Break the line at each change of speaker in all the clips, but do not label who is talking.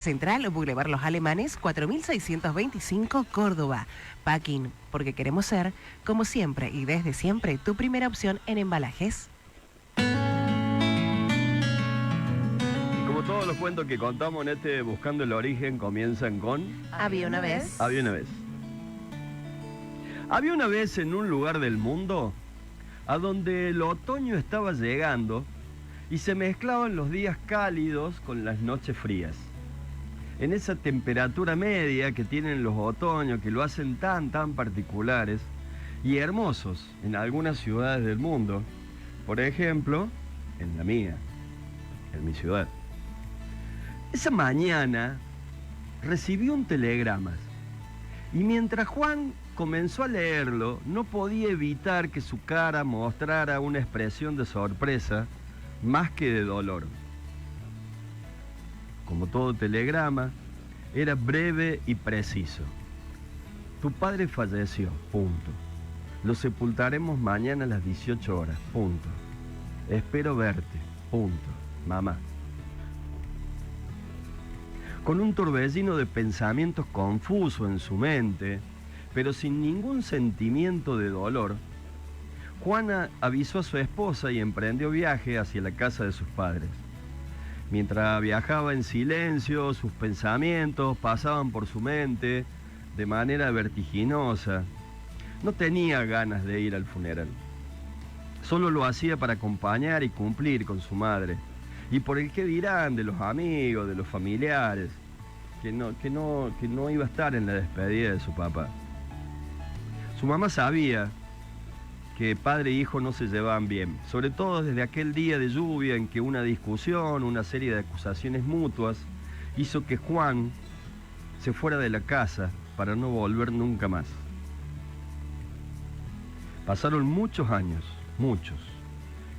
Central, Boulevard Los Alemanes, 4625, Córdoba. Packing, porque queremos ser, como siempre y desde siempre, tu primera opción en embalajes.
Y como todos los cuentos que contamos en este Buscando el Origen comienzan con...
Había una vez.
Había una vez. Había una vez en un lugar del mundo a donde el otoño estaba llegando y se mezclaban los días cálidos con las noches frías. En esa temperatura media que tienen los otoños, que lo hacen tan particulares y hermosos en algunas ciudades del mundo. Por ejemplo, en la mía, en mi ciudad. Esa mañana recibí un telegrama y mientras Juan comenzó a leerlo, no podía evitar que su cara mostrara una expresión de sorpresa más que de dolor. Como todo telegrama, era breve y preciso. Tu padre falleció, punto. Lo sepultaremos mañana a las 18 horas, punto. Espero verte, punto. Mamá. Con un torbellino de pensamientos confusos en su mente, pero sin ningún sentimiento de dolor, Juana avisó a su esposa y emprendió viaje hacia la casa de sus padres. Mientras viajaba en silencio, sus pensamientos pasaban por su mente de manera vertiginosa. No tenía ganas de ir al funeral. Solo lo hacía para acompañar y cumplir con su madre. Y por el qué dirán de los amigos, de los familiares, que no iba a estar en la despedida de su papá. Su mamá sabía que padre e hijo no se llevaban bien, sobre todo desde aquel día de lluvia en que una discusión, una serie de acusaciones mutuas, hizo que Juan se fuera de la casa para no volver nunca más. Pasaron muchos años, muchos.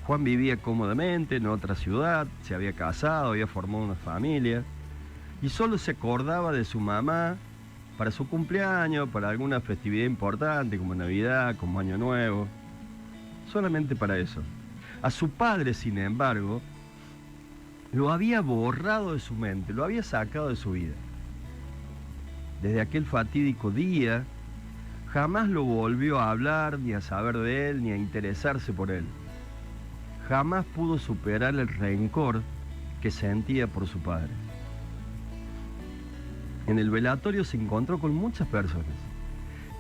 Juan vivía cómodamente en otra ciudad, se había casado, había formado una familia, y solo se acordaba de su mamá para su cumpleaños, para alguna festividad importante como Navidad, como Año Nuevo. Solamente para eso. A su padre, sin embargo, lo había borrado de su mente, lo había sacado de su vida. Desde aquel fatídico día, jamás lo volvió a hablar, ni a saber de él, ni a interesarse por él. Jamás pudo superar el rencor que sentía por su padre. En el velatorio se encontró con muchas personas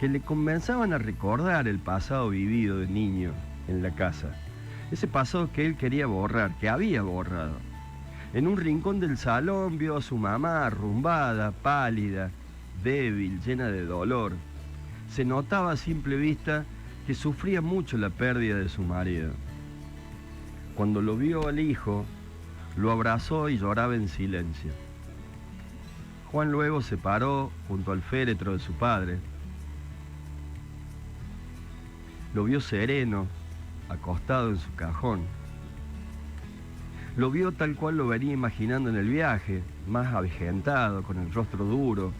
que le comenzaban a recordar el pasado vivido de niño en la casa. Ese pasado que él quería borrar, que había borrado. En un rincón del salón vio a su mamá arrumbada, pálida, débil, llena de dolor. Se notaba a simple vista que sufría mucho la pérdida de su marido. Cuando lo vio al hijo, lo abrazó y lloraba en silencio. Juan luego se paró junto al féretro de su padre. Lo vio sereno, acostado en su cajón. Lo vio tal cual lo venía imaginando en el viaje, más avejentado, con el rostro duro,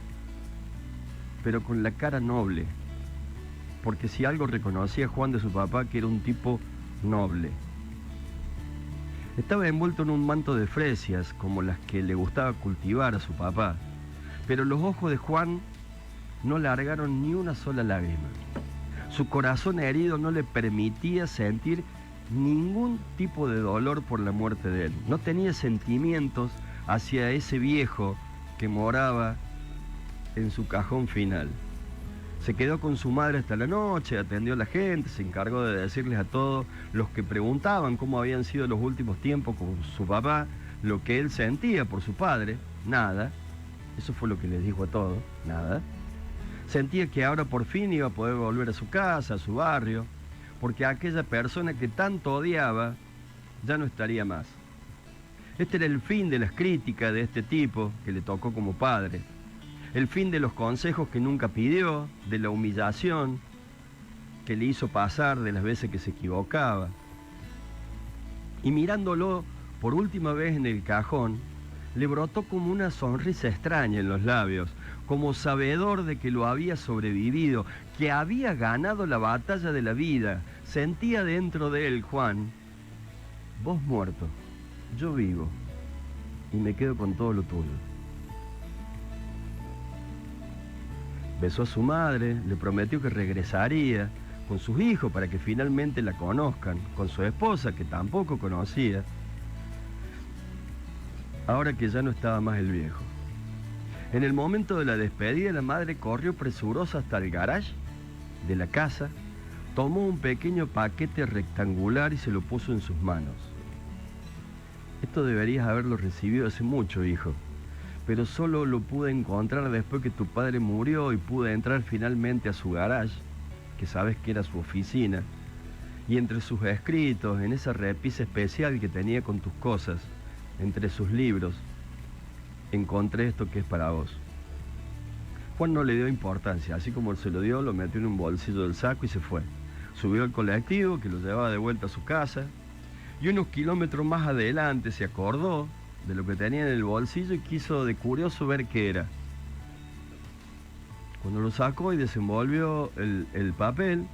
pero con la cara noble. Porque si algo reconocía Juan de su papá, que era un tipo noble. Estaba envuelto en un manto de fresias, como las que le gustaba cultivar a su papá, pero los ojos de Juan no largaron ni una sola lágrima. Su corazón herido no le permitía sentir ningún tipo de dolor por la muerte de él. No tenía sentimientos hacia ese viejo que moraba en su cajón final. Se quedó con su madre hasta la noche, atendió a la gente, se encargó de decirles a todos los que preguntaban cómo habían sido los últimos tiempos con su papá, lo que él sentía por su padre, nada. Eso fue lo que les dijo a todos, nada. Sentía que ahora por fin iba a poder volver a su casa, a su barrio, porque aquella persona que tanto odiaba ya no estaría más. Este era el fin de las críticas de este tipo que le tocó como padre. El fin de los consejos que nunca pidió, de la humillación que le hizo pasar de las veces que se equivocaba. Y mirándolo por última vez en el cajón, le brotó como una sonrisa extraña en los labios, como sabedor de que lo había sobrevivido, que había ganado la batalla de la vida. Sentía dentro de él, Juan, vos muerto, yo vivo, y me quedo con todo lo tuyo. Besó a su madre, le prometió que regresaría con sus hijos para que finalmente la conozcan, con su esposa que tampoco conocía, ahora que ya no estaba más el viejo. En el momento de la despedida, la madre corrió presurosa hasta el garage de la casa, tomó un pequeño paquete rectangular y se lo puso en sus manos. Esto deberías haberlo recibido hace mucho, hijo, pero solo lo pude encontrar después que tu padre murió y pude entrar finalmente a su garage, que sabes que era su oficina, y entre sus escritos, en esa repisa especial que tenía con tus cosas, entre sus libros, encontré esto que es para vos. Juan no le dio importancia, así como se lo dio, lo metió en un bolsillo del saco y se fue. Subió al colectivo que lo llevaba de vuelta a su casa y unos kilómetros más adelante se acordó de lo que tenía en el bolsillo y quiso de curioso ver qué era. Cuando lo sacó y desenvolvió el papel,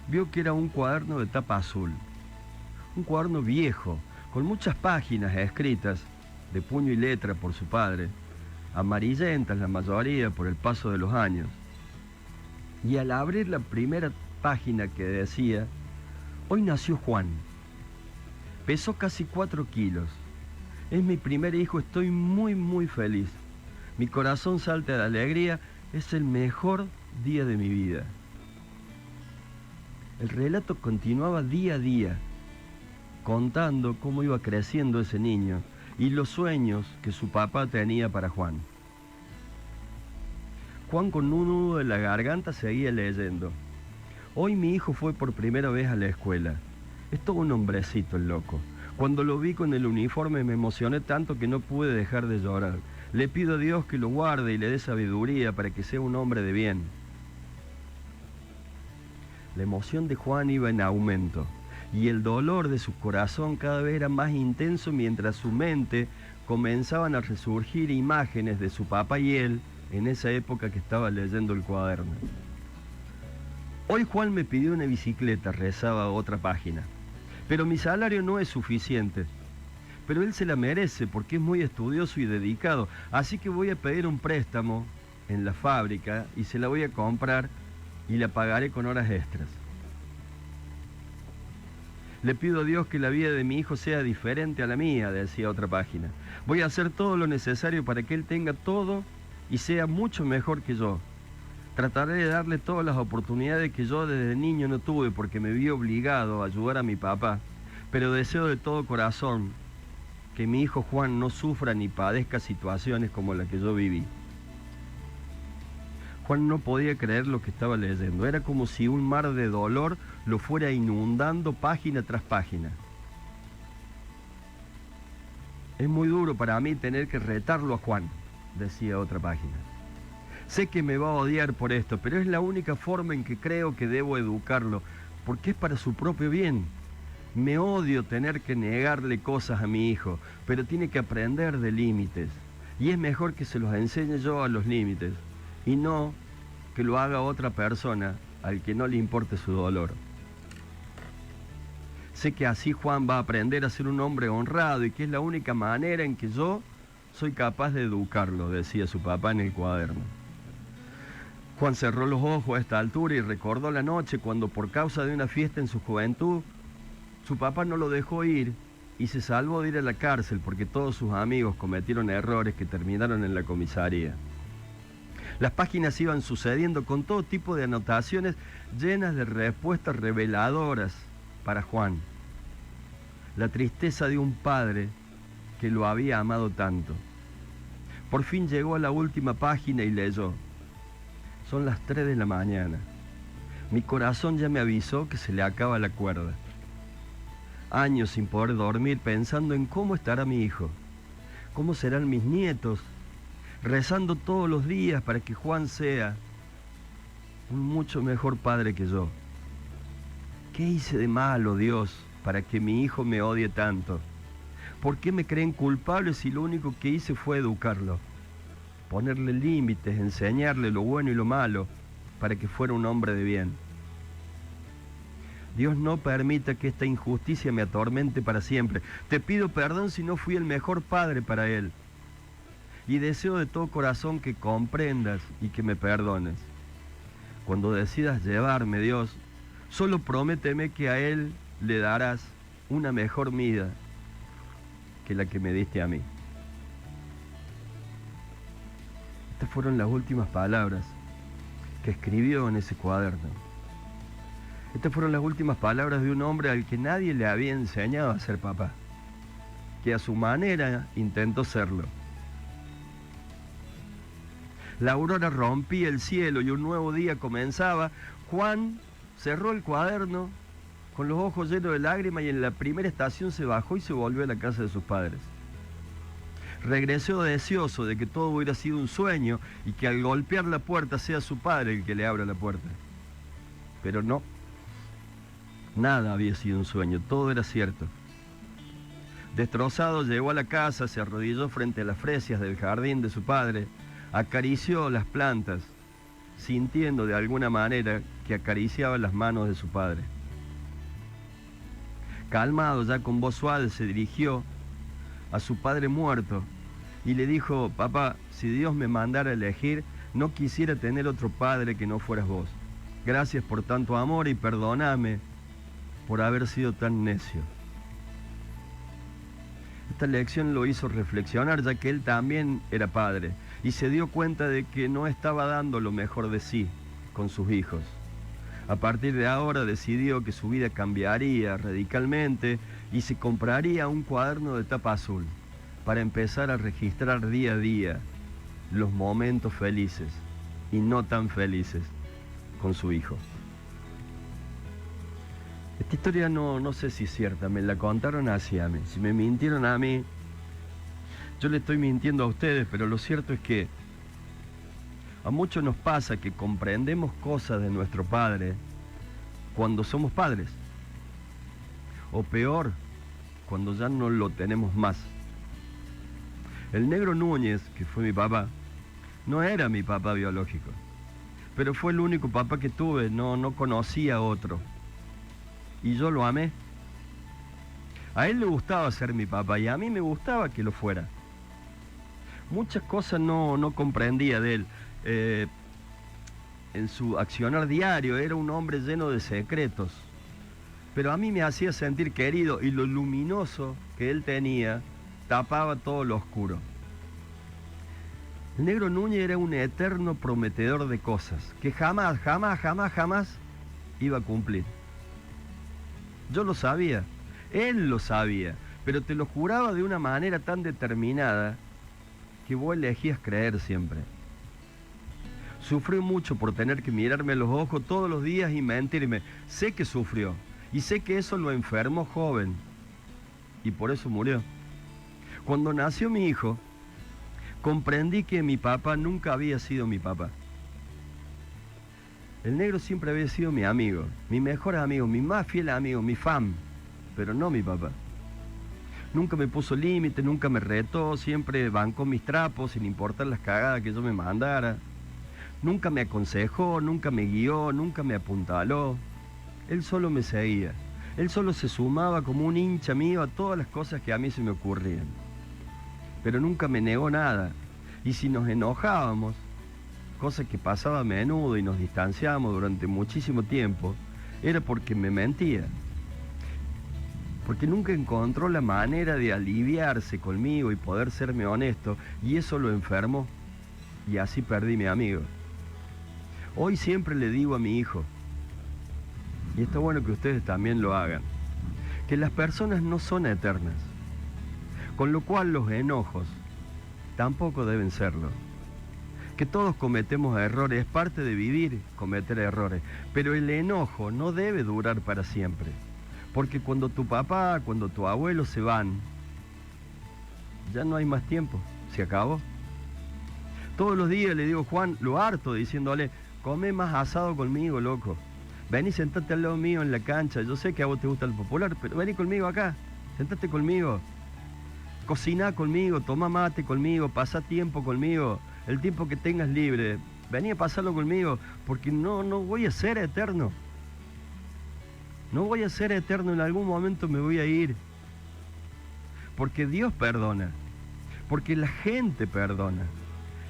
vio que era un cuaderno de tapa azul. Un cuaderno viejo, con muchas páginas escritas, de puño y letra por su padre, amarillentas la mayoría por el paso de los años. Y al abrir la primera página que decía, hoy nació Juan, pesó casi 4 kilos, es mi primer hijo, estoy muy feliz, mi corazón salta de alegría, es el mejor día de mi vida. El relato continuaba día a día, contando cómo iba creciendo ese niño y los sueños que su papá tenía para Juan. Juan, con un nudo en la garganta, seguía leyendo. Hoy mi hijo fue por primera vez a la escuela. Es todo un hombrecito el loco. Cuando lo vi con el uniforme me emocioné tanto que no pude dejar de llorar. Le pido a Dios que lo guarde y le dé sabiduría para que sea un hombre de bien. La emoción de Juan iba en aumento y el dolor de su corazón cada vez era más intenso mientras su mente comenzaban a resurgir imágenes de su papá y él en esa época que estaba leyendo el cuaderno. Hoy Juan me pidió una bicicleta, rezaba otra página, pero mi salario no es suficiente. Pero él se la merece porque es muy estudioso y dedicado, así que voy a pedir un préstamo en la fábrica y se la voy a comprar y la pagaré con horas extras. Le pido a Dios que la vida de mi hijo sea diferente a la mía, decía otra página. Voy a hacer todo lo necesario para que él tenga todo y sea mucho mejor que yo. Trataré de darle todas las oportunidades que yo desde niño no tuve porque me vi obligado a ayudar a mi papá, pero deseo de todo corazón que mi hijo Juan no sufra ni padezca situaciones como la que yo viví. Juan no podía creer lo que estaba leyendo. Era como si un mar de dolor lo fuera inundando página tras página. Es muy duro para mí tener que retarlo a Juan, decía otra página. Sé que me va a odiar por esto, pero es la única forma en que creo que debo educarlo, porque es para su propio bien. Me odio tener que negarle cosas a mi hijo, pero tiene que aprender de límites. Y es mejor que se los enseñe yo a los límites, y no que lo haga otra persona al que no le importe su dolor. Sé que así Juan va a aprender a ser un hombre honrado y que es la única manera en que yo soy capaz de educarlo, decía su papá en el cuaderno. Juan cerró los ojos a esta altura y recordó la noche cuando por causa de una fiesta en su juventud, su papá no lo dejó ir y se salvó de ir a la cárcel porque todos sus amigos cometieron errores que terminaron en la comisaría. Las páginas iban sucediendo con todo tipo de anotaciones llenas de respuestas reveladoras para Juan. La tristeza de un padre que lo había amado tanto. Por fin llegó a la última página y leyó. Son las 3 de la mañana. Mi corazón ya me avisó que se le acaba la cuerda. Años sin poder dormir pensando en cómo estará mi hijo, cómo serán mis nietos, rezando todos los días para que Juan sea un mucho mejor padre que yo. ¿Qué hice de malo, Dios, para que mi hijo me odie tanto? ¿Por qué me creen culpable si lo único que hice fue educarlo? Ponerle límites, enseñarle lo bueno y lo malo, para que fuera un hombre de bien. Dios, no permita que esta injusticia me atormente para siempre. Te pido perdón si no fui el mejor padre para él. Y deseo de todo corazón que comprendas y que me perdones. cuando decidas llevarme, Dios, solo prométeme que a Él le darás una mejor vida que la que me diste a mí. Estas fueron las últimas palabras que escribió en ese cuaderno. Estas fueron las últimas palabras de un hombre al que nadie le había enseñado a ser papá, que a su manera intentó serlo. La aurora rompía el cielo y un nuevo día comenzaba. Juan cerró el cuaderno con los ojos llenos de lágrimas y en la primera estación se bajó y se volvió a la casa de sus padres. Regresó deseoso de que todo hubiera sido un sueño y que al golpear la puerta sea su padre el que le abra la puerta. Pero no, nada había sido un sueño, todo era cierto. Destrozado llegó a la casa, se arrodilló frente a las fresias del jardín de su padre, acarició las plantas, sintiendo de alguna manera que acariciaba las manos de su padre. Calmado, ya con voz suave, se dirigió a su padre muerto y le dijo: papá, si Dios me mandara a elegir, no quisiera tener otro padre que no fueras vos. Gracias por tanto amor y perdóname por haber sido tan necio. Esta lección lo hizo reflexionar, ya que él también era padre y se dio cuenta de que no estaba dando lo mejor de sí con sus hijos. A partir de ahora decidió que su vida cambiaría radicalmente y se compraría un cuaderno de tapa azul para empezar a registrar día a día los momentos felices y no tan felices con su hijo. Esta historia no sé si es cierta, me la contaron así a mí. Si me mintieron a mí, yo le estoy mintiendo a ustedes, pero lo cierto es que a muchos nos pasa que comprendemos cosas de nuestro padre cuando somos padres. O peor, cuando ya no lo tenemos más. El negro Núñez, que fue mi papá, no era mi papá biológico, pero fue el único papá que tuve, no conocía a otro. Y yo lo amé. A él le gustaba ser mi papá y a mí me gustaba que lo fuera. Muchas cosas no comprendía de él. En su accionar diario era un hombre lleno de secretos, pero a mí me hacía sentir querido y lo luminoso que él tenía tapaba todo lo oscuro. El negro Núñez era un eterno prometedor de cosas que jamás iba a cumplir. Yo lo sabía, él lo sabía, pero te lo juraba de una manera tan determinada que vos elegías creer siempre. Sufrió mucho por tener que mirarme a los ojos todos los días y mentirme. Sé que sufrió y sé que eso lo enfermó joven y por eso murió. Cuando nació mi hijo, comprendí que mi papá nunca había sido mi papá. El negro siempre había sido mi amigo, mi mejor amigo, mi más fiel amigo, mi fan, pero no mi papá. Nunca me puso límite, nunca me retó, siempre bancó mis trapos sin importar las cagadas que yo me mandara. Nunca me aconsejó, nunca me guió, nunca me apuntaló. Él solo me seguía. Él solo se sumaba como un hincha mío a todas las cosas que a mí se me ocurrían. Pero nunca me negó nada. Y si nos enojábamos, cosa que pasaba a menudo y nos distanciábamos durante muchísimo tiempo, era porque me mentía. Porque nunca encontró la manera de aliviarse conmigo y poder serme honesto, y eso lo enfermó. Y así perdí mi amigo. Hoy siempre le digo a mi hijo, y está bueno que ustedes también lo hagan, que las personas no son eternas, con lo cual los enojos tampoco deben serlo. Que todos cometemos errores, es parte de vivir cometer errores, pero el enojo no debe durar para siempre, porque cuando tu papá, cuando tu abuelo se van, ya no hay más tiempo, se acabó. Todos los días le digo, Juan, lo harto diciéndole, come más asado conmigo, loco. Vení, sentate al lado mío en la cancha. Yo sé que a vos te gusta el popular, pero vení conmigo acá. Sentate conmigo. Cocina conmigo, toma mate conmigo, pasa tiempo conmigo. El tiempo que tengas libre. Vení a pasarlo conmigo, porque no voy a ser eterno. No voy a ser eterno, en algún momento me voy a ir. Porque Dios perdona. Porque la gente perdona.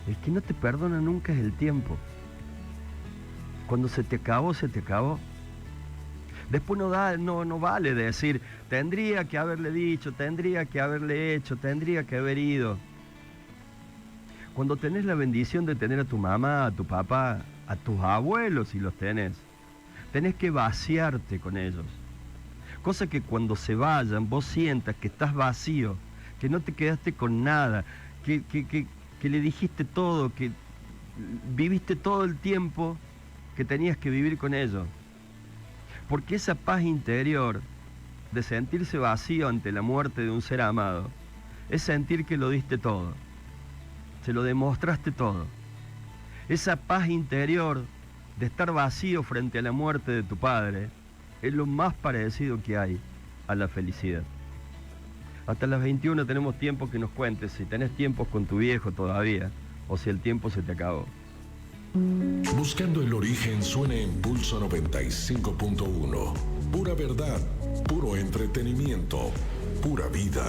El que no te perdona nunca es el tiempo. Cuando se te acabó, se te acabó. Después no vale decir, tendría que haberle dicho, tendría que haberle hecho, tendría que haber ido. Cuando tenés la bendición de tener a tu mamá, a tu papá, a tus abuelos si los tenés que vaciarte con ellos. Cosa que cuando se vayan vos sientas que estás vacío, que no te quedaste con nada, que le dijiste todo, que viviste todo el tiempo que tenías que vivir con ellos. Porque esa paz interior de sentirse vacío ante la muerte de un ser amado es sentir que lo diste todo, se lo demostraste todo. Esa paz interior de estar vacío frente a la muerte de tu padre es lo más parecido que hay a la felicidad. Hasta las 21 tenemos tiempo que nos cuentes si tenés tiempos con tu viejo todavía o si el tiempo se te acabó.
Buscando el origen suena en Pulso 95.1. Pura verdad, puro entretenimiento, pura vida.